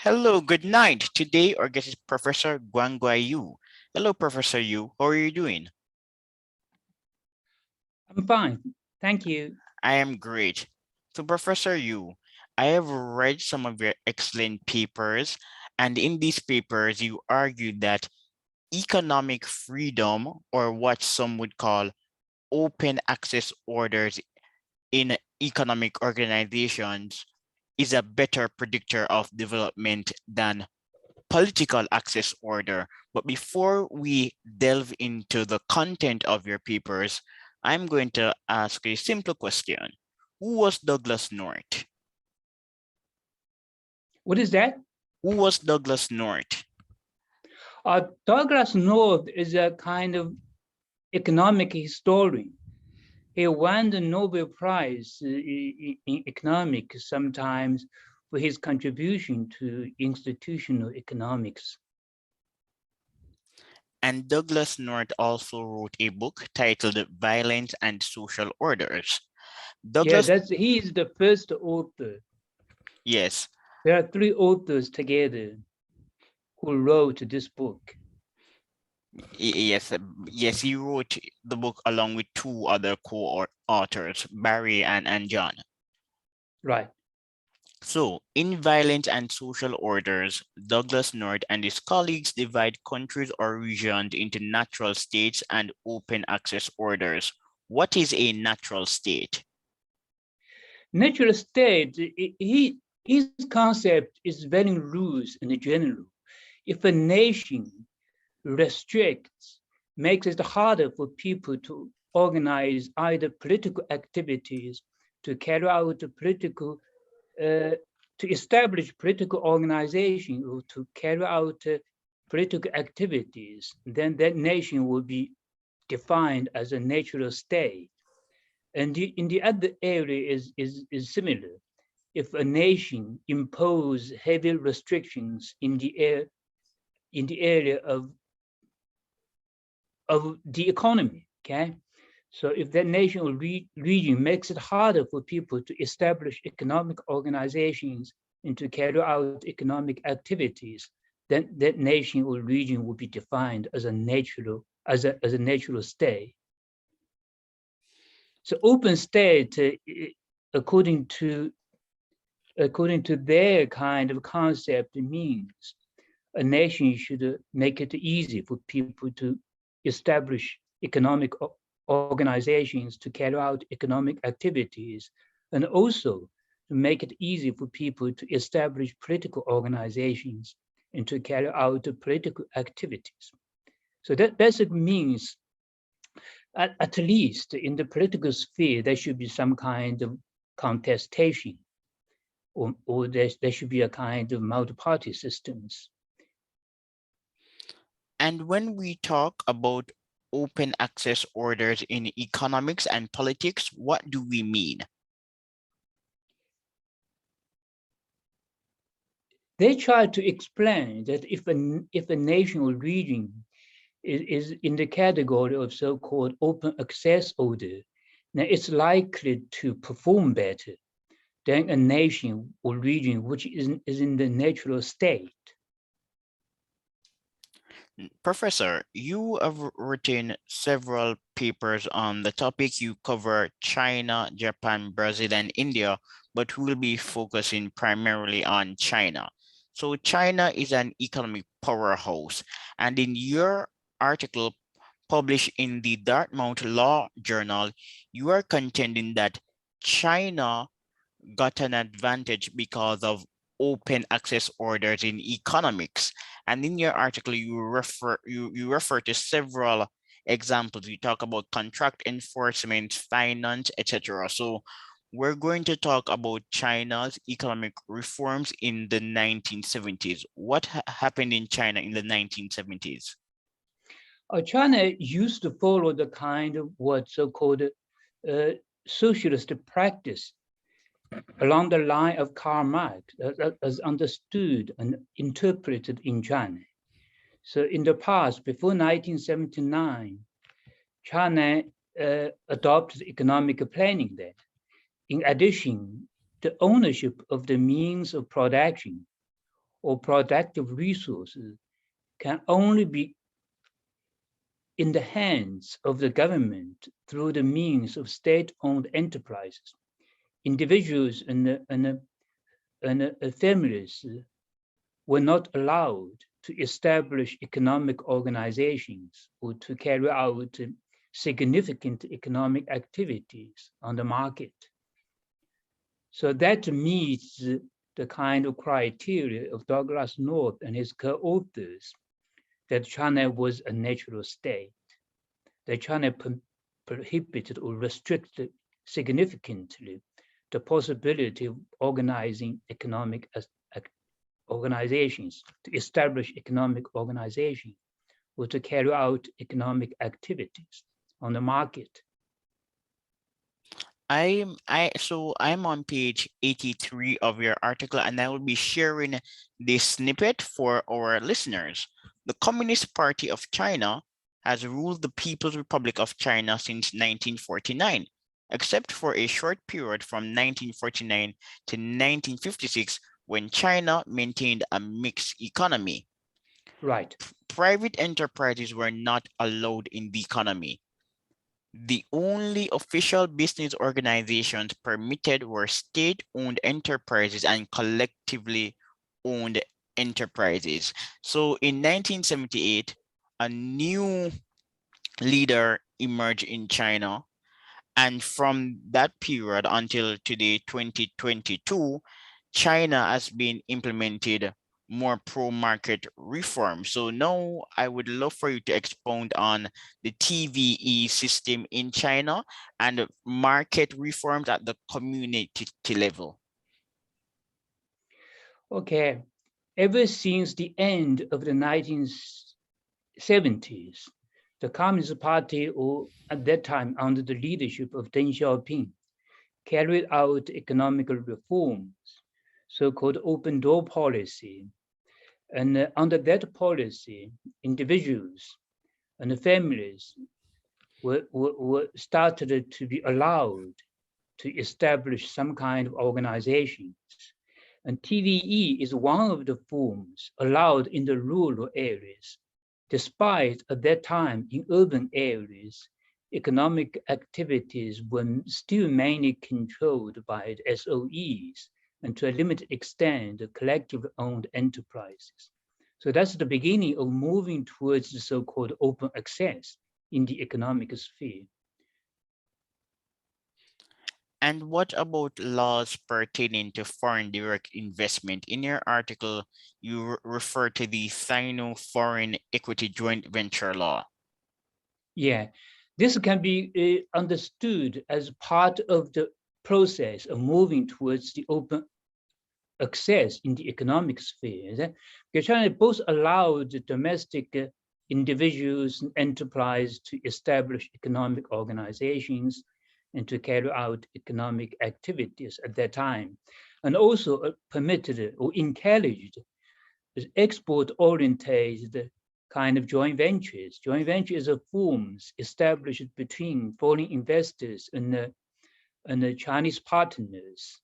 Hello, good night. Today our guest is Professor Guanghua Yu. Hello, Professor Yu. How are you doing? I'm fine, thank you. I am great. So, Professor Yu, I have read some of your excellent papers, and in these papers, you argue that economic freedom, or what some would call open access orders in economic organizations, is a better predictor of development than political access order. But before we delve into the content of your papers, I'm going to ask a simple question. Who was Douglas North? What is that? Who was Douglas North? Douglas North is a kind of economic historian. He won the Nobel Prize in economics sometimes for his contribution to institutional economics. And Douglas North also wrote a book titled Violence and Social Orders. Yeah, Douglas, he is the first author. yes, There are three authors together who wrote this book. yes, he wrote the book along with two other co-authors, Barry and John. Right. So, in Violent and Social Orders, Douglas North and his colleagues divide countries or regions into natural states and open access orders. What is a natural state? Natural state, his concept is very loose and general. If a nation restricts, makes it harder for people to organize either political activities, to carry out to establish political organization or to carry out political activities, then that nation will be defined as a natural state. And in the other area is similar. If a nation impose heavy restrictions in the area of the economy, okay? So if that nation or region makes it harder for people to establish economic organizations and to carry out economic activities, then that nation or region will be defined as a natural state. So open state, according to their kind of concept, means a nation should make it easy for people to establish economic organizations to carry out economic activities, and also to make it easy for people to establish political organizations and to carry out political activities. So that basically means, at least in the political sphere, there should be some kind of contestation, or there should be a kind of multi-party systems. And when we talk about open access orders in economics and politics, what do we mean? They try to explain that if a nation or region is in the category of so-called open access order, now it's likely to perform better than a nation or region which is in the natural state. Professor, you have written several papers on the topic. You cover China, Japan, Brazil, and India, but we'll be focusing primarily on China. So China is an economic powerhouse, and in your article published in the Dartmouth Law Journal, you are contending that China got an advantage because of open access orders in economics. And in your article, you refer to several examples. You talk about contract enforcement, finance, etc. So we're going to talk about China's economic reforms in the 1970s. What happened in China in the 1970s? China used to follow the kind of what so-called socialist practice along the line of Karl Marx, as understood and interpreted in China. So in the past, before 1979, China adopted economic planning there. In addition, the ownership of the means of production or productive resources can only be in the hands of the government through the means of state-owned enterprises. Individuals and families were not allowed to establish economic organizations or to carry out significant economic activities on the market. So that meets the kind of criteria of Douglas North and his co-authors that China was a natural state, that China prohibited or restricted significantly the possibility of organizing economic organizations, to establish economic organizations, or to carry out economic activities on the market. I'm on page 83 of your article, and I will be sharing this snippet for our listeners. The Communist Party of China has ruled the People's Republic of China since 1949, except for a short period from 1949 to 1956 when China maintained a mixed economy. Right. Private enterprises were not allowed in the economy. The only official business organizations permitted were state-owned enterprises and collectively owned enterprises. So in 1978, a new leader emerged in China. And from that period until today, 2022, China has been implemented more pro-market reform. So now I would love for you to expound on the TVE system in China and market reforms at the community level. Okay. Ever since the end of the 1970s, the Communist Party, or at that time under the leadership of Deng Xiaoping, carried out economical reforms, so-called open door policy. And under that policy, individuals and families were started to be allowed to establish some kind of organizations. And TVE is one of the forms allowed in the rural areas, despite at that time in urban areas, economic activities were still mainly controlled by the SOEs and to a limited extent, the collectively owned enterprises. So that's the beginning of moving towards the so-called open access in the economic sphere. And what about laws pertaining to foreign direct investment? In your article, you refer to the Sino-Foreign Equity Joint Venture Law. Yeah, this can be understood as part of the process of moving towards the open access in the economic sphere. Because China both allowed domestic individuals and enterprise to establish economic organizations and to carry out economic activities at that time, and also permitted or encouraged export-oriented kind of joint ventures. Joint ventures are forms established between foreign investors and the Chinese partners.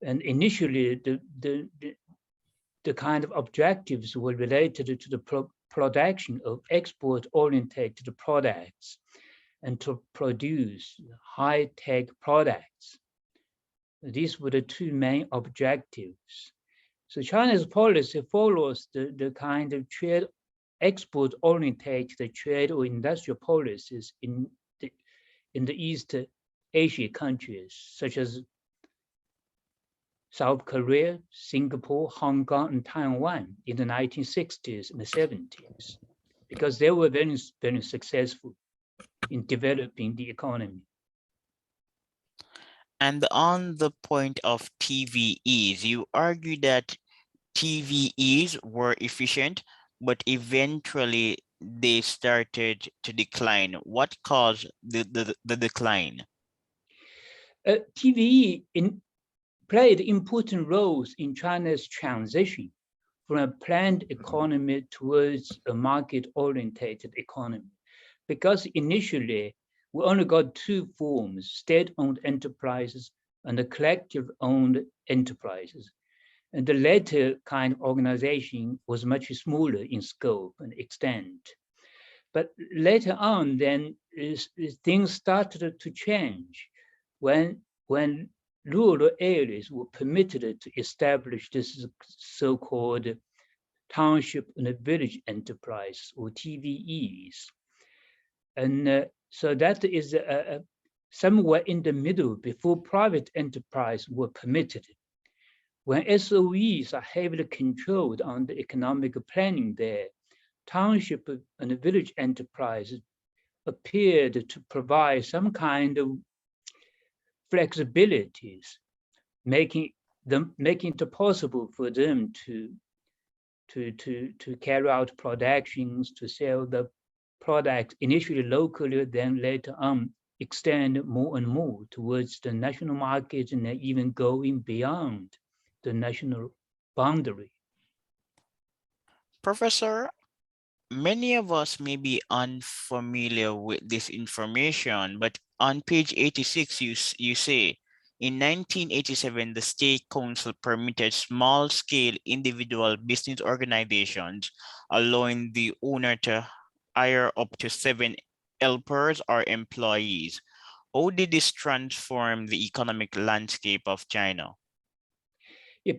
And initially, the kind of objectives were related to the production of export-oriented products and to produce high-tech products. These were the two main objectives. So China's policy follows the kind of trade export-oriented trade or industrial policies in the East Asia countries, such as South Korea, Singapore, Hong Kong, and Taiwan in the 1960s and the 70s, because they were very, very successful in developing the economy. And on the point of TVEs, you argue that TVEs were efficient, but eventually they started to decline. What caused the decline? TVE played important roles in China's transition from a planned economy towards a market-oriented economy. Because initially, we only got two forms, state-owned enterprises and the collective-owned enterprises. And the later kind of organization was much smaller in scope and extent. But later on, then things started to change when rural areas were permitted to establish this so-called township and village enterprise, or TVEs. And so that is somewhere in the middle before private enterprise were permitted. When SOEs are heavily controlled on the economic planning there, township and village enterprises appeared to provide some kind of flexibilities, making it possible for them to carry out productions, to sell the products initially locally, then later on extend more and more towards the national market and even going beyond the national boundary. Professor, many of us may be unfamiliar with this information, but on page 86, you say, in 1987, the State Council permitted small-scale individual business organizations, allowing the owner to hire up to 7 helpers or employees. How did this transform the economic landscape of China?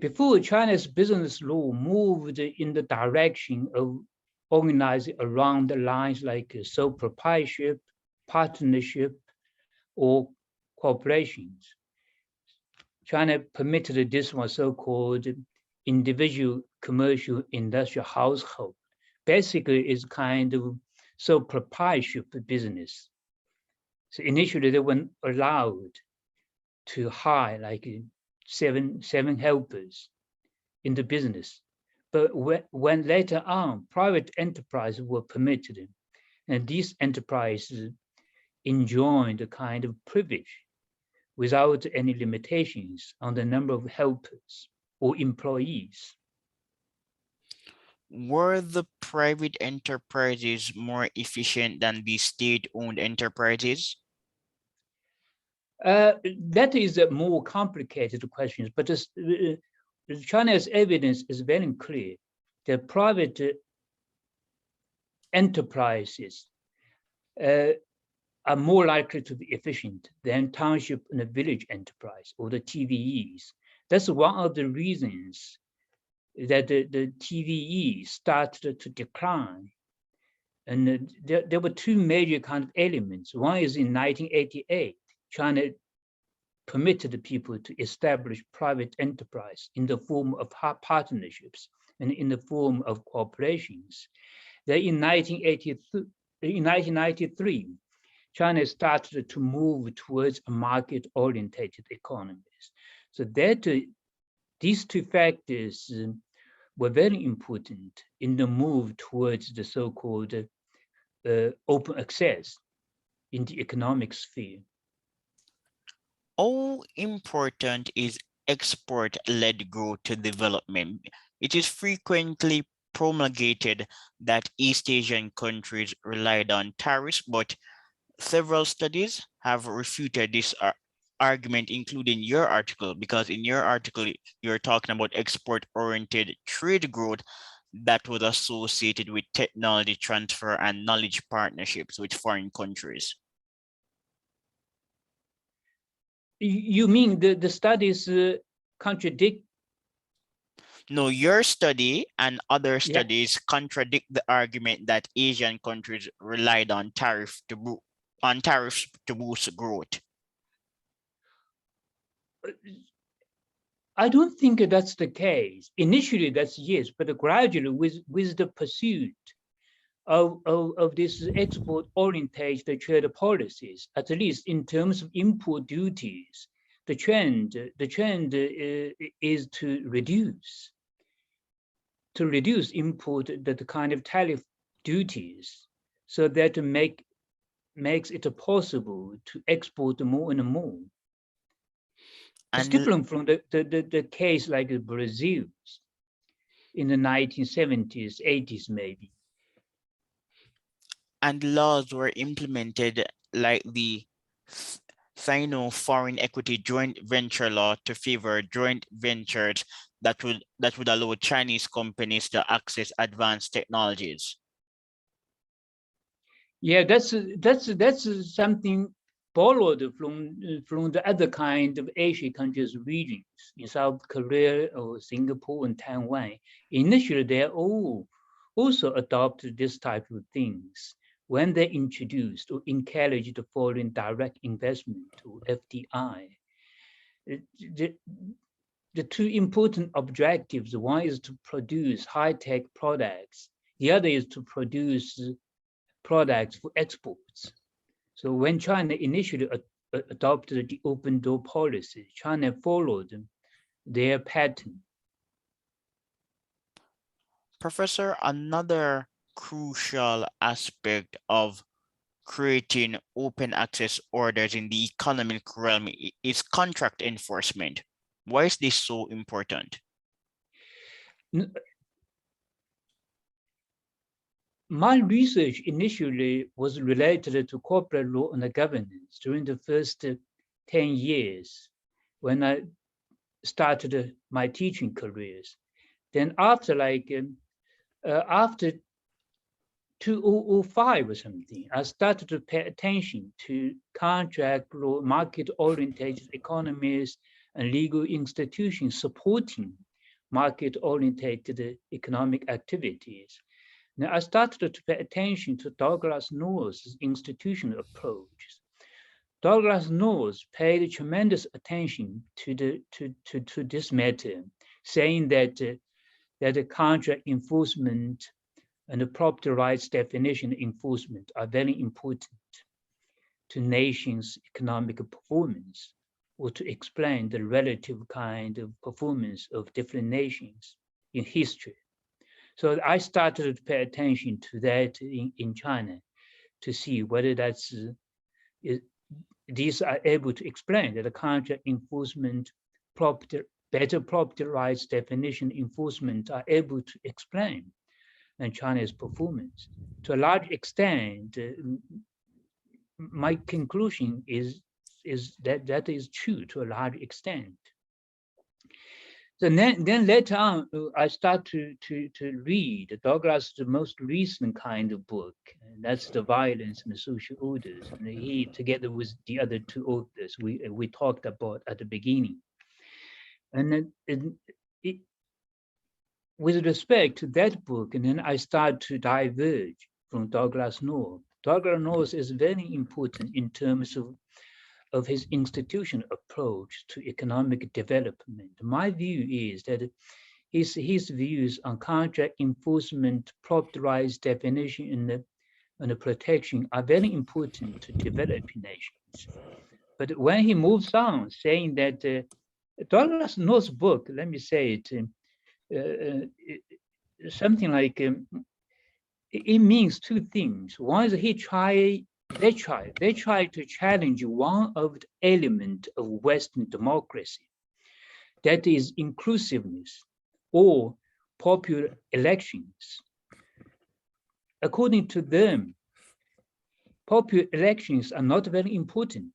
Before, China's business law moved in the direction of organizing around the lines like sole proprietorship, partnership, or corporations. China permitted this one so-called individual commercial industrial household. Basically, it's kind of sole proprietorship business. So initially, they weren't allowed to hire like seven helpers in the business. But when later on private enterprises were permitted, and these enterprises enjoyed a kind of privilege without any limitations on the number of helpers or employees. Were the private enterprises more efficient than the state-owned enterprises? That is a more complicated question, but China's evidence is very clear. The private enterprises are more likely to be efficient than township and village enterprise, or the TVEs. That's one of the reasons that the TVEs started to decline. And there were two major kind of elements. One is in 1988, China permitted people to establish private enterprise in the form of partnerships and in the form of corporations. Then in 1993, China started to move towards a market-oriented economies. So that these two factors were very important in the move towards the so-called open access in the economic sphere. How important is export-led growth to development? It is frequently promulgated that East Asian countries relied on tariffs, but several studies have refuted this argument, including your article, because in your article, you're talking about export-oriented trade growth that was associated with technology transfer and knowledge partnerships with foreign countries. You mean the studies contradict? No, your study and other studies contradict the argument that Asian countries relied on tariffs to boost growth. I don't think that's the case. Initially, that's yes, but gradually, with the pursuit of this export-oriented trade policies, at least in terms of import duties, the trend is to reduce import the kind of tariff duties, so that makes it possible to export more and more. It's different from the case like Brazil in the 1970s, 80s maybe. And laws were implemented like the Sino Foreign Equity Joint Venture Law to favor joint ventures that would allow Chinese companies to access advanced technologies? Yeah, that's something borrowed from the other kind of Asian countries regions in South Korea or Singapore and Taiwan. Initially, they all also adopted this type of things when they introduced or encouraged foreign direct investment or FDI. The, the two important objectives, one is to produce high-tech products, the other is to produce products for exports. So when China initially adopted the open door policy, China followed their pattern. Professor, another crucial aspect of creating open access orders in the economic realm is contract enforcement. Why is this so important? My research initially was related to corporate law and governance during the first 10 years when I started my teaching careers. Then after 2005 or something, I started to pay attention to contract law, market-oriented economies, and legal institutions supporting market-oriented economic activities. Now, I started to pay attention to Douglas North's institutional approach. Douglas North paid tremendous attention to this matter, saying that the contract enforcement and the property rights definition enforcement are very important to nations' economic performance, or to explain the relative kind of performance of different nations in history. So I started to pay attention to that in China to see whether these are able to explain that the contract enforcement, better property rights definition enforcement are able to explain and China's performance. To a large extent, my conclusion is that is true to a large extent. So then later on, I start to read Douglas' most recent kind of book, and that's The Violence and the Social Orders. And he, together with the other two authors, we talked about at the beginning. And then with respect to that book, and then I start to diverge from Douglas North. Douglas North is very important in terms of his institutional approach to economic development. My view is that his views on contract enforcement, property rights definition, and the protection are very important to developing nations. But when he moves on, saying that Douglas North's book, let me say it, something like it means two things. One is they try to challenge one of the elements of Western democracy, that is inclusiveness or popular elections. According to them, popular elections are not very important.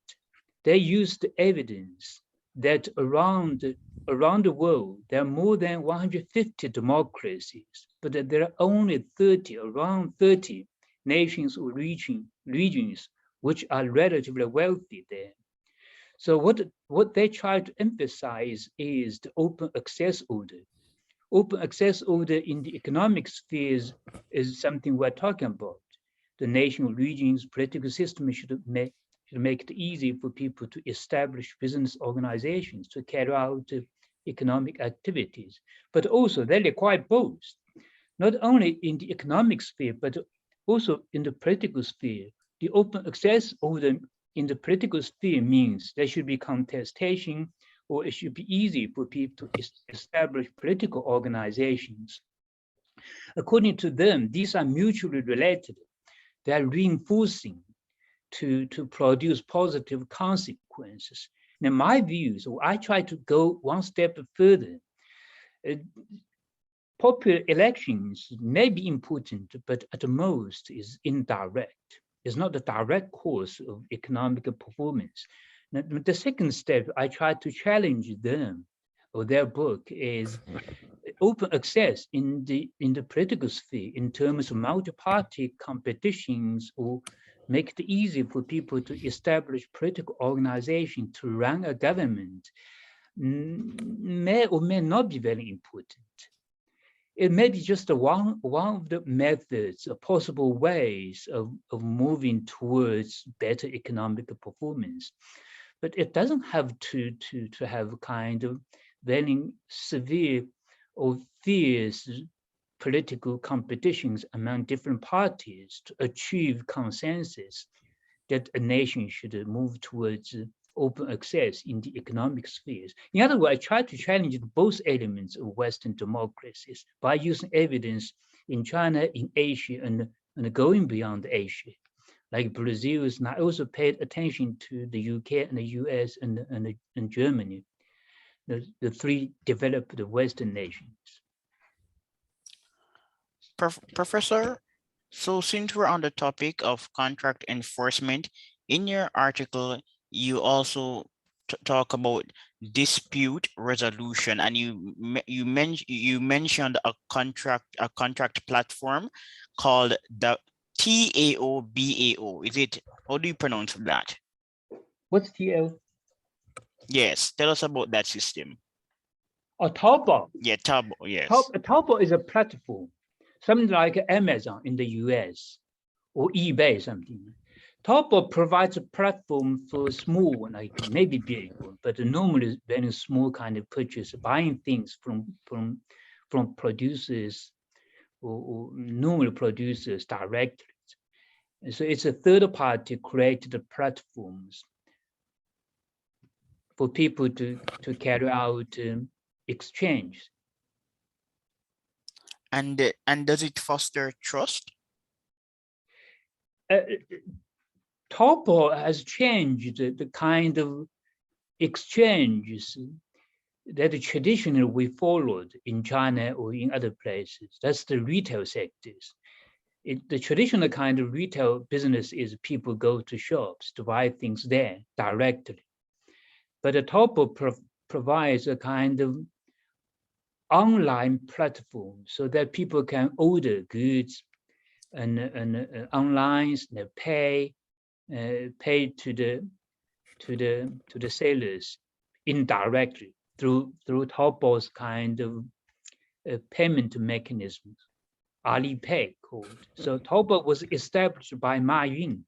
They use the evidence that around the world, there are more than 150 democracies, but that there are only around 30 nations or regions which are relatively wealthy there. So what they try to emphasize is the open access order. Open access order in the economic spheres is something we're talking about. The nation, regions, political system should make it easy for people to establish business organizations to carry out economic activities. But also they require both, not only in the economic sphere, but also in the political sphere. The open access order in the political sphere means there should be contestation, or it should be easy for people to establish political organizations. According to them, these are mutually related. They are reinforcing to produce positive consequences. Now, my views, or I try to go one step further. Popular elections may be important, but at the most is indirect. It's not the direct cause of economic performance. Now, the second step, I try to challenge them or their book is open access in the political sphere in terms of multi-party competitions, or make it easy for people to establish political organization to run a government, may or may not be very important. It may be just one of the methods, possible ways of moving towards better economic performance. But it doesn't have to have kind of very severe or fierce political competitions among different parties to achieve consensus that a nation should move towards open access in the economic spheres. In other words, I try to challenge both elements of Western democracies by using evidence in China, in Asia, and going beyond Asia. Like Brazil is now also paid attention to the UK and the US and Germany, the three developed Western nations. Professor, so since we're on the topic of contract enforcement, in your article, you also talk about dispute resolution, and you mentioned a contract platform called the TAOBAO. Is it, how do you pronounce that? What's TL? Yes, tell us about that system. Oh, Taobao. Yeah, Taobao, yes. Taobao is a platform, something like Amazon in the US or eBay, something. Taobao provides a platform for small, like maybe big, but normally very small kind of purchase, buying things from producers or normal producers directly. And so it's a third party created platforms for people to carry out exchange. And does it foster trust? Taobao has changed the kind of exchanges that traditionally we followed in China or in other places. That's the retail sectors. The traditional kind of retail business is people go to shops to buy things there directly. But the Taobao provides a kind of online platform so that people can order goods and online, and pay to the sellers indirectly through Taobao's kind of payment mechanisms, Alipay called. So Taobao was established by Ma Yun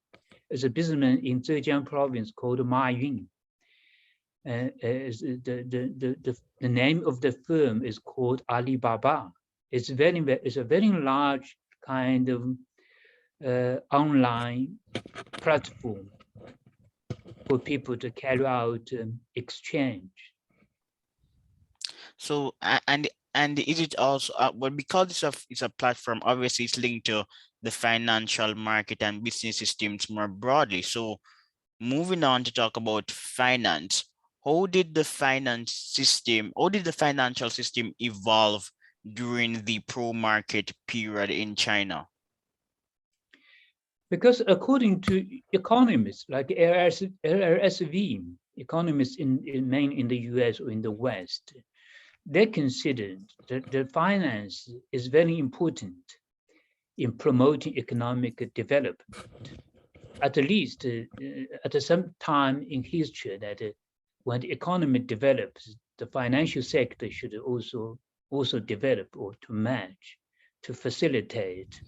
as a businessman in Zhejiang province called Ma Yun. The name of the firm is called Alibaba. It's a very large kind of online platform for people to carry out exchange. So and is it also well, because it's a platform, obviously it's linked to the financial market and business systems more broadly. So moving on to talk about finance, how did the financial system evolve during the pro-market period in China? Because according to economists like LSV, economists mainly in the US or in the West, they considered that the finance is very important in promoting economic development. At least at some time in history that when the economy develops, the financial sector should also develop or to match, to facilitate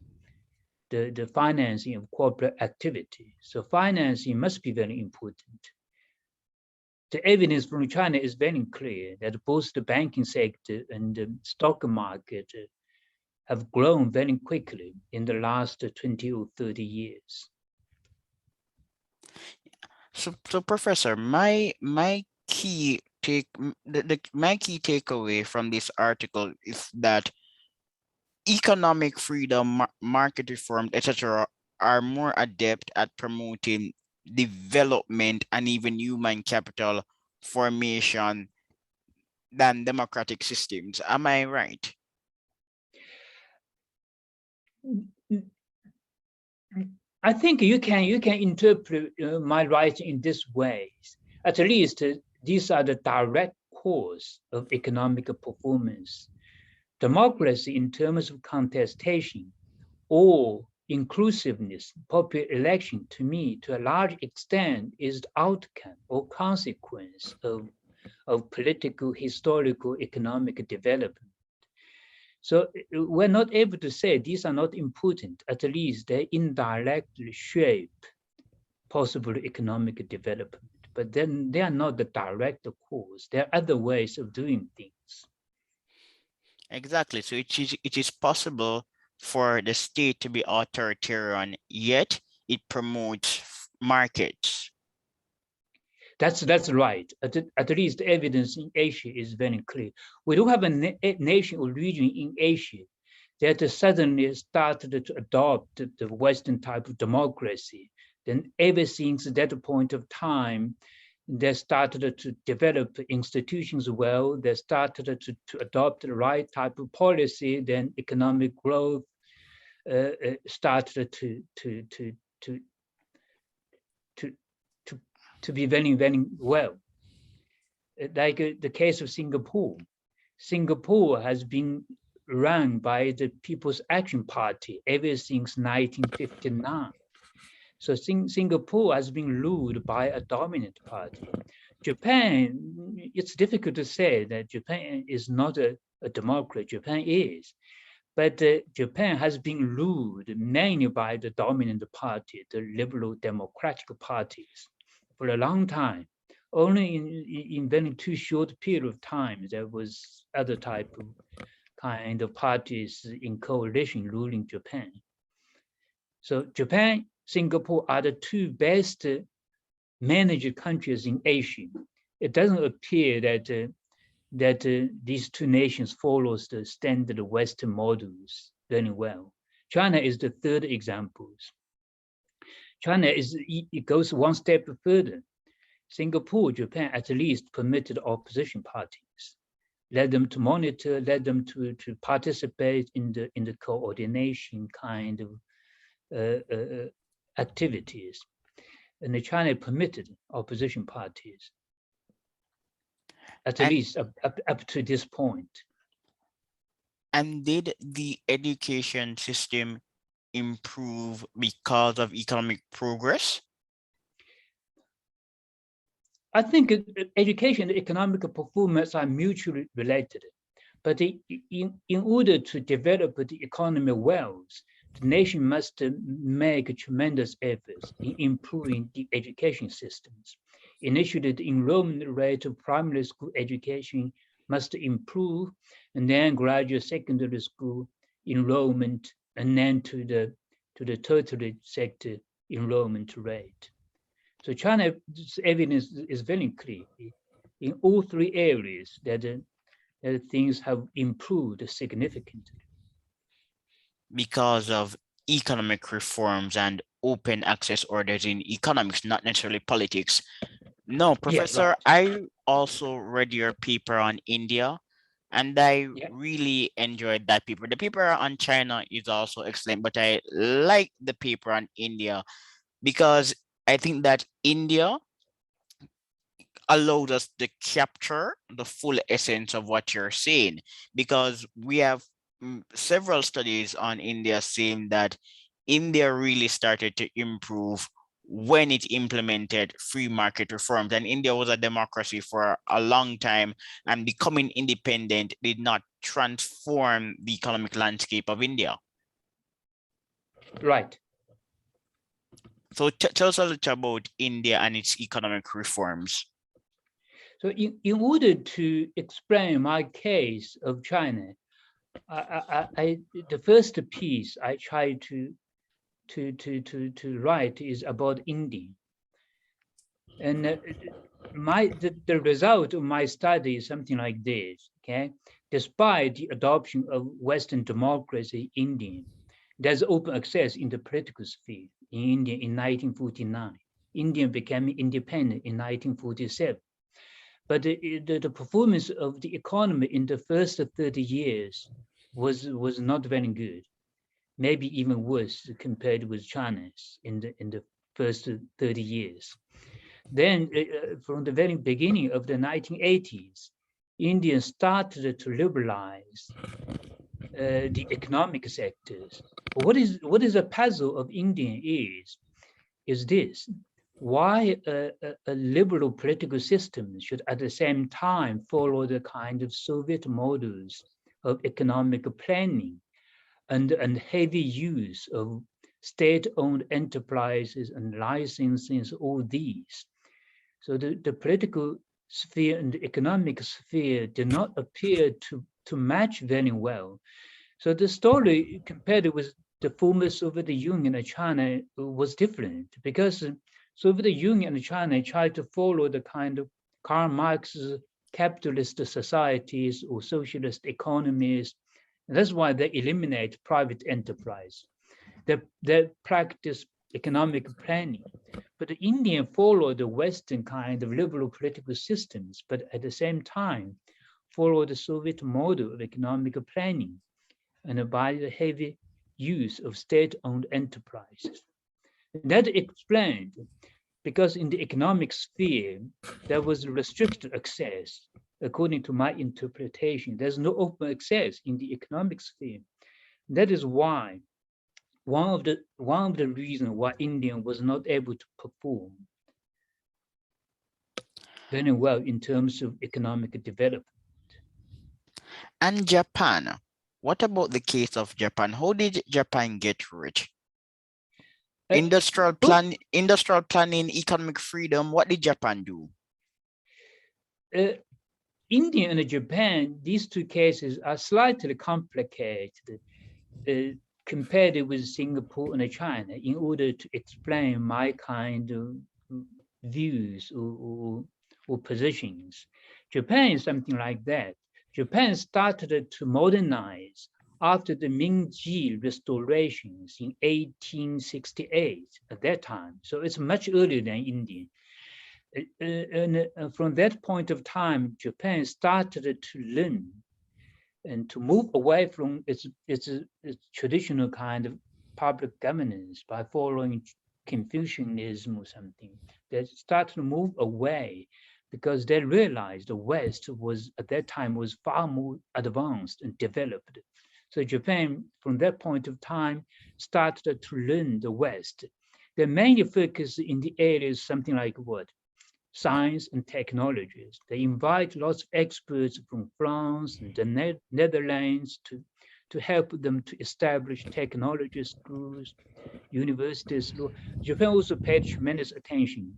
the financing of corporate activity. So financing must be very important. The evidence from China is very clear that both the banking sector and the stock market have grown very quickly in the last 20 or 30 years. So Professor, my key takeaway from this article is that economic freedom, market reform, etc., are more adept at promoting development and even human capital formation than democratic systems. Am I right? I think you can interpret my writing in this way. At least these are the direct cause of economic performance. Democracy in terms of contestation or inclusiveness, popular election, to me, to a large extent, is the outcome or consequence of political, historical, economic development. So we're not able to say these are not important, at least they indirectly shape possible economic development. But then they are not the direct cause. There are other ways of doing things. Exactly. So it is possible for the state to be authoritarian, yet it promotes markets. That's right. At least evidence in Asia is very clear. We don't have a nation or region in Asia that suddenly started to adopt the Western type of democracy. Then ever since that point of time, they started to develop institutions well. They started to adopt the right type of policy. Then economic growth started to to to to be very well. Like the case of Singapore. Singapore has been run by the People's Action Party ever since 1959. So Singapore has been ruled by a dominant party. Japan, it's difficult to say that Japan is not a democracy. Japan is. But Japan has been ruled mainly by the dominant party, the liberal democratic parties, for a long time. Only in very too short period of time, there was other type of kind of parties in coalition ruling Japan. So Japan, Singapore are the two best managed countries in Asia. It doesn't appear that these two nations follows the standard Western models very well. China is the third example. China it goes one step further. Singapore, Japan at least permitted opposition parties, let them to monitor, let them to participate in the coordination kind of activities. And China permitted opposition parties, at And least up to this point. and did the education system improve because of economic progress? I think education and economic performance are mutually related. But in order to develop the economy well, the nation must make tremendous efforts in improving the education systems. Initially, the enrollment rate of primary school education must improve, and then graduate secondary school enrollment, and then to the tertiary sector enrollment rate. So China's evidence is very clear in all three areas that things have improved significantly. Because of economic reforms and open access orders in economics, not necessarily politics. No, Yeah, Professor, right. I also read your paper on India and I Yeah, really enjoyed that paper. The paper on China is also excellent, but I like the paper on India because I think that India allowed us to capture the full essence of what you're saying because we have several studies on India saying that India really started to improve when it implemented free market reforms. And India was a democracy for a long time, and becoming independent did not transform the economic landscape of India. right. So tell us a little about India and its economic reforms. So in order to explain my case of China, the first piece I try to write is about India. And the result of my study is something like this, okay? Despite the adoption of Western democracy in India, there's open access in the political sphere in India in 1949. India became independent in 1947. But the performance of the economy in the first 30 years was not very good, maybe even worse compared with China's in the first 30 years. Then from the very beginning of the 1980s, India started to liberalize the economic sectors. What is a puzzle of India is this: why a liberal political system should at the same time follow the kind of Soviet models of economic planning and heavy use of state-owned enterprises and licensing, all these. So the political sphere and the economic sphere did not appear to match very well. So the story compared with the former Soviet Union and China was different because Soviet Union and China tried to follow the kind of Karl Marx's capitalist societies or socialist economies. And that's why they eliminate private enterprise. They practice economic planning. But the Indian followed the Western kind of liberal political systems, but at the same time followed the Soviet model of economic planning and by the heavy use of state-owned enterprises. That explained because in the economic sphere, there was restricted access. According to my interpretation, there's no open access in the economic sphere. That is why one of the reasons why India was not able to perform very well in terms of economic development. And Japan. What about the case of Japan? How did Japan get rich? Industrial planning, economic freedom. What did Japan do? India and Japan, these two cases are slightly complicated compared with Singapore and China in order to explain my kind of views or positions. Japan is something like that. Japan started to modernize after the Meiji restorations in 1868 at that time. So it's much earlier than India. And from that point of time, Japan started to learn and to move away from its traditional kind of public governance by following Confucianism or something. They started to move away because they realized the West was at that time was far more advanced and developed. So Japan, from that point of time, started to learn the West. They mainly focus in the areas something like what? Science and technologies. They invite lots of experts from France and the Netherlands to help them to establish technology schools, universities. Japan also paid tremendous attention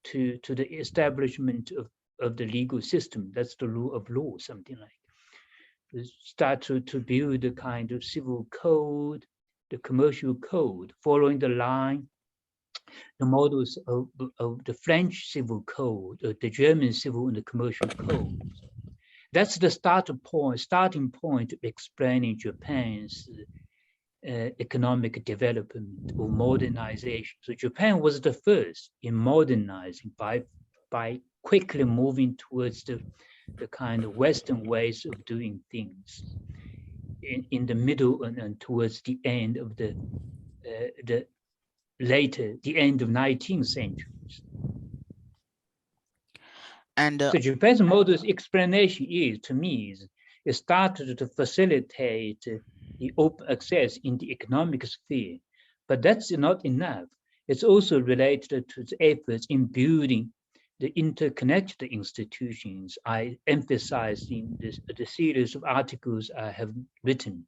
to the establishment of the legal system. That's the rule of law, something like. They start to build a kind of civil code, the commercial code, following the line the models of the French civil code, the German civil and the commercial codes. That's the starting point of explaining Japan's economic development or modernization. So Japan was the first in modernizing by quickly moving towards the kind of Western ways of doing things in the middle and towards the end of the end of 19th centuries. And So Japan's model's explanation is, to me, it started to facilitate the open access in the economic sphere, but that's not enough. It's also related to the efforts in building the interconnected institutions I emphasized in the series of articles I have written.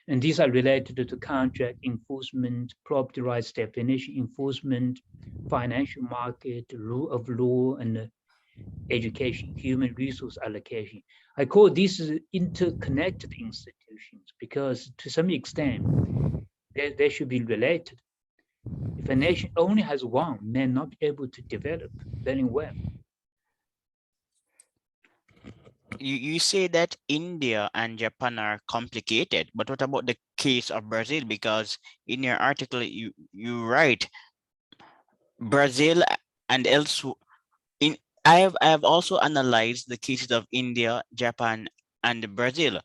And these are related to contract enforcement, property rights definition enforcement, financial market, rule of law, and education, human resource allocation. I call these interconnected institutions because to some extent, they should be related. If a nation only has one, may not be able to develop very well. you say that India and Japan are complicated, but what about the case of Brazil? Because in your article, you write Brazil and elsewhere. In I have also analyzed the cases of India, Japan, and Brazil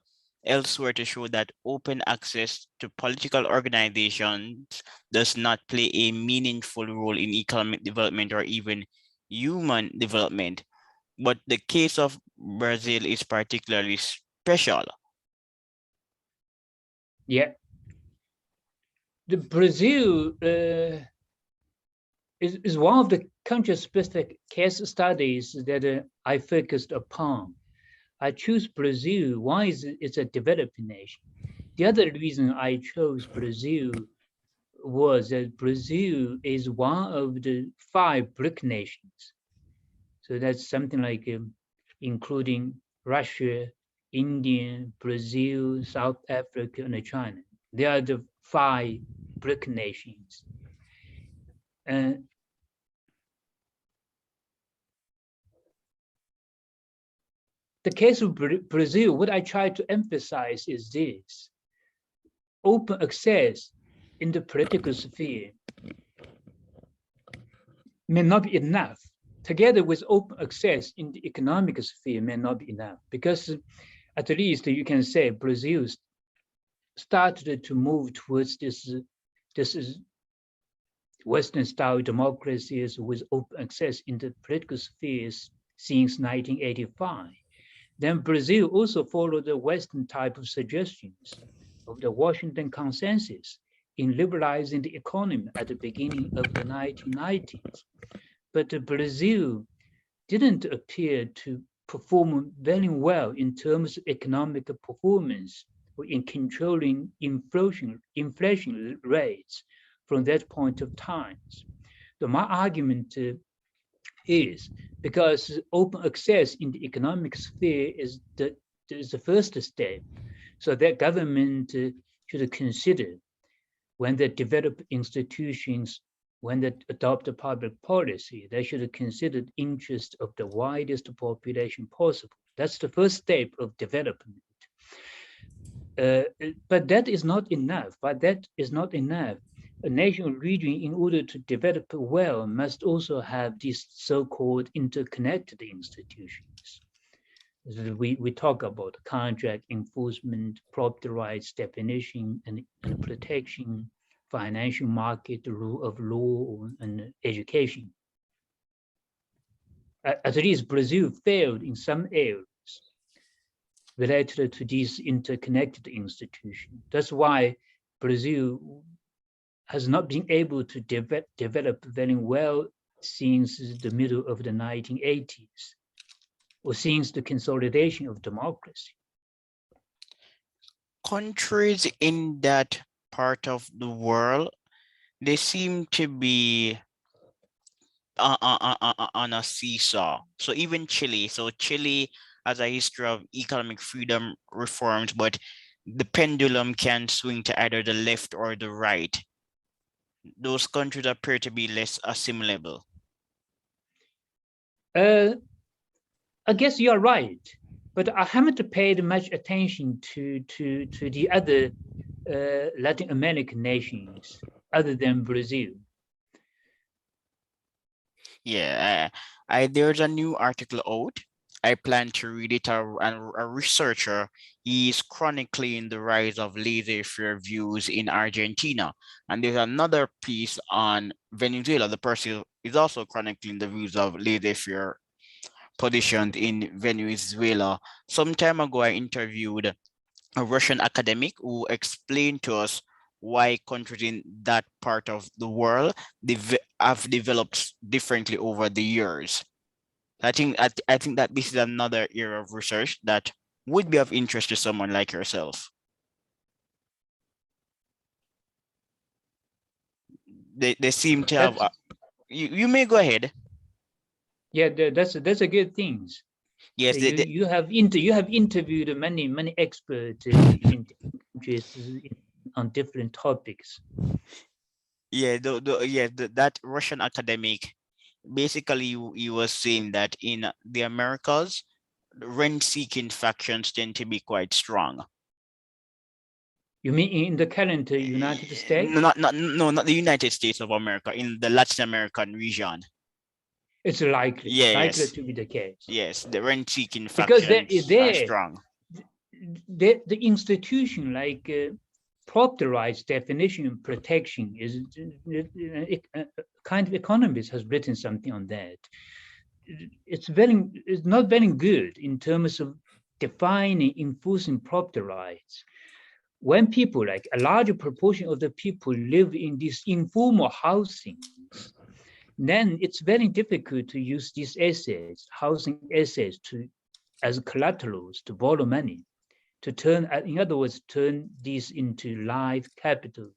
elsewhere to show that open access to political organizations does not play a meaningful role in economic development or even human development. But the case of Brazil is particularly special. Yeah, the Brazil is one of the country-specific case studies that I focused upon. I choose Brazil. One is it's a developing nation. The other reason I chose Brazil was that Brazil is one of the 5 BRIC nations. So that's something like including Russia, India, Brazil, South Africa, and China. They are the 5 BRIC nations. And the case of Brazil, what I try to emphasize is this: open access in the political sphere may not be enough. Together with open access in the economic sphere may not be enough, because at least you can say Brazil started to move towards this Western style democracies with open access in the political spheres since 1985. Then Brazil also followed the Western type of suggestions of the Washington Consensus in liberalizing the economy at the beginning of the 1990s. But Brazil didn't appear to perform very well in terms of economic performance or in controlling inflation rates from that point of time. So my argument is because open access in the economic sphere is the first step. So that government should consider when they develop institutions, when they adopt a public policy, they should consider the interest of the widest population possible. That's the first step of development. But that is not enough. A nation or region, in order to develop well, must also have these so-called interconnected institutions. We talk about contract enforcement, property rights definition and protection, financial market, the rule of law, and education. At least Brazil failed in some areas related to these interconnected institutions. That's why Brazil has not been able to develop very well since the middle of the 1980s, or since the consolidation of democracy. Countries in that part of the world, they seem to be on a seesaw. So even Chile, Chile has a history of economic freedom reforms, but the pendulum can swing to either the left or the right. Those countries appear to be less assimilable. I guess you're right, but I haven't paid much attention to the other Latin American nations other than Brazil. Yeah, there's a new article out. I plan to read it. A researcher, he is chronicling the rise of laissez-faire views in Argentina. And there's another piece on Venezuela. The person is also chronicling the views of laissez-faire positioned in Venezuela. Some time ago, I interviewed a Russian academic who explained to us why countries in that part of the world have developed differently over the years. I think that this is another area of research that would be of interest to someone like yourself. They seem to have. You may go ahead. Yeah, that's a good thing. Yes, You have interviewed many experts in countries on different topics. yeah, that Russian academic basically he was saying that in the Americas, rent-seeking factions tend to be quite strong. You mean in the current United States? Not the United States of America, in the Latin American region. It's likely Yes, to be the case. yes, the rent-seeking Because factions are strong. The institution like property rights definition and protection is kind of economist has written something on that. it's not very good in terms of defining, enforcing property rights. When people, like a larger proportion of the people, live in these informal housings, then it's very difficult to use these assets, housing assets, as collaterals to borrow money, to turn, in other words, turn these into live capitals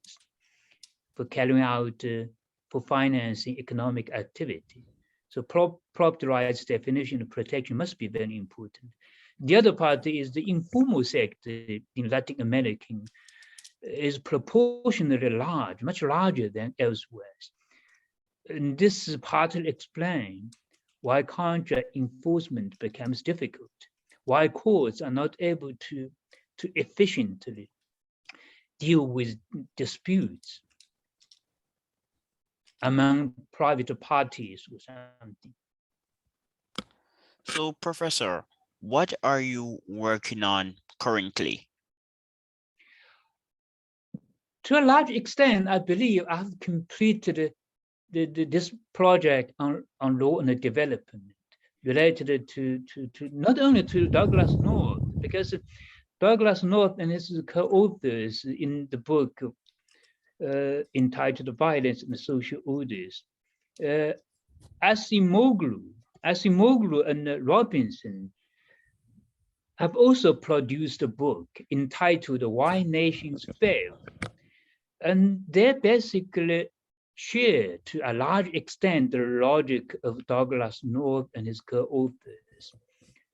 for carrying out, for financing economic activity. So property rights definition and protection must be very important. The other part is the informal sector in Latin American is proportionally large, much larger than elsewhere. And this is partly explain why contract enforcement becomes difficult, why courts are not able to efficiently deal with disputes among private parties or something. So, Professor, what are you working on currently? To a large extent, I believe I've completed this project on law and development related to not only to Douglas North, because Douglas North and his co-authors in the book entitled Violence and Social Orders, uh, Asimoglu and Robinson have also produced a book entitled Why Nations Fail. And they basically share to a large extent the logic of Douglas North and his co-authors.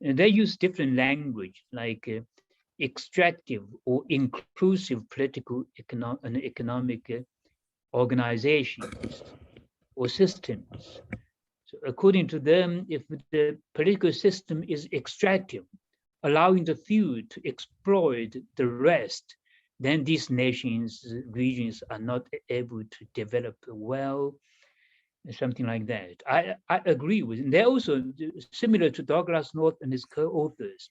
And they use different language like extractive or inclusive political and economic organizations or systems. So according to them, if the political system is extractive, allowing the few to exploit the rest, then these nations, regions are not able to develop well, something like that. I agree with, and they're also similar to Douglas North and his co-authors.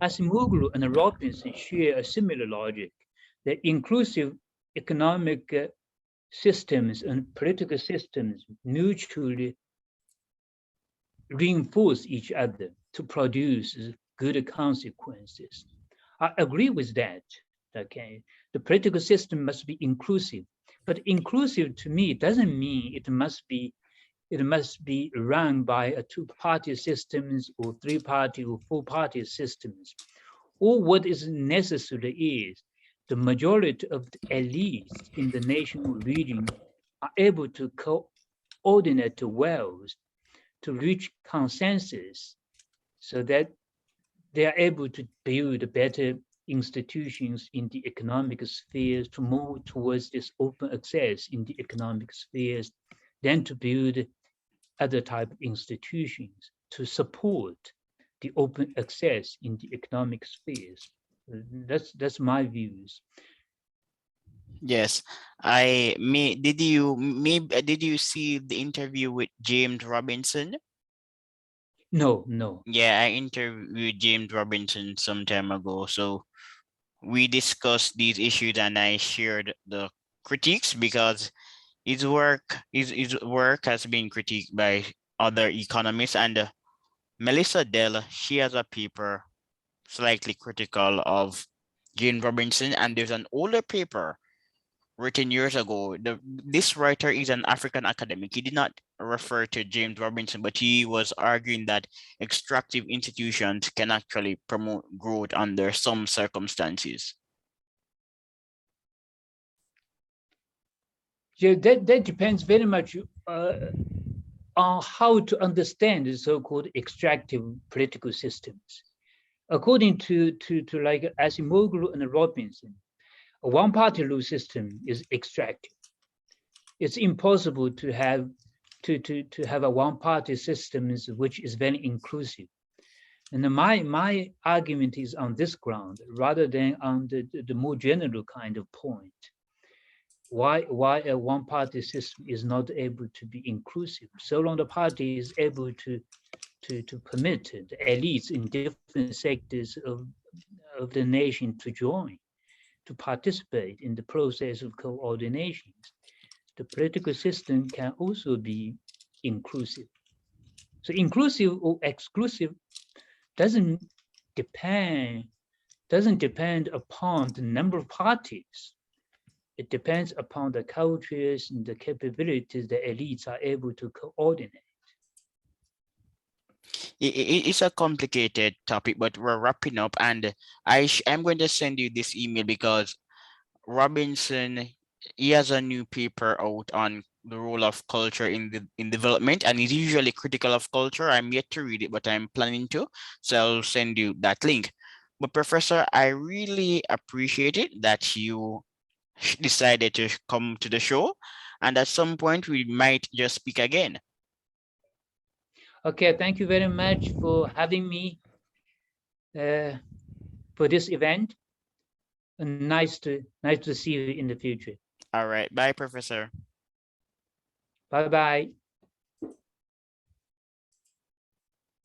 Asimoglu and Robinson share a similar logic that inclusive economic systems and political systems mutually reinforce each other to produce good consequences. I agree with that. Okay, the political system must be inclusive, but inclusive to me doesn't mean it must be run by a two-party systems or three-party or four-party systems. Or what is necessary is the majority of the elites in the nation or region are able to coordinate well to reach consensus so that they are able to build better institutions in the economic spheres, to move towards this open access in the economic spheres, then to build other type of institutions to support the open access in the economic spheres. That's my views. Yes, I may did you see the interview with James Robinson? No, no. Yeah, I interviewed James Robinson some time ago. So we discussed these issues and I shared the critiques because his work has been critiqued by other economists and Melissa Dell, she has a paper slightly critical of Jane Robinson, and there's an older paper written years ago. This writer is an African academic. He did not refer to James Robinson, but he was arguing that extractive institutions can actually promote growth under some circumstances. Yeah, that depends very much on how to understand the so-called extractive political systems. According to like Asimoglu and Robinson, a one-party rule system is extractive. It's impossible to have a one-party system which is very inclusive. And my argument is on this ground rather than on the more general kind of point. Why a one-party system is not able to be inclusive? So long the party is able to permit the elites in different sectors of the nation to join, to participate in the process of coordination. The political system can also be inclusive. So inclusive or exclusive doesn't depend doesn't depend upon the number of parties. It depends upon the cultures and the capabilities the elites are able to coordinate. It's a complicated topic, but we're wrapping up, and I'm going to send you this email because Robinson, he has a new paper out on the role of culture in development, and he's usually critical of culture. I'm yet to read it, but I'm planning to, so I'll send you that link. But Professor, I really appreciate it that you decided to come to the show, and at some point we might just speak again. Okay, thank you very much for having me uh, for this event. And nice to see you in the future. All right, bye, Professor. Bye bye.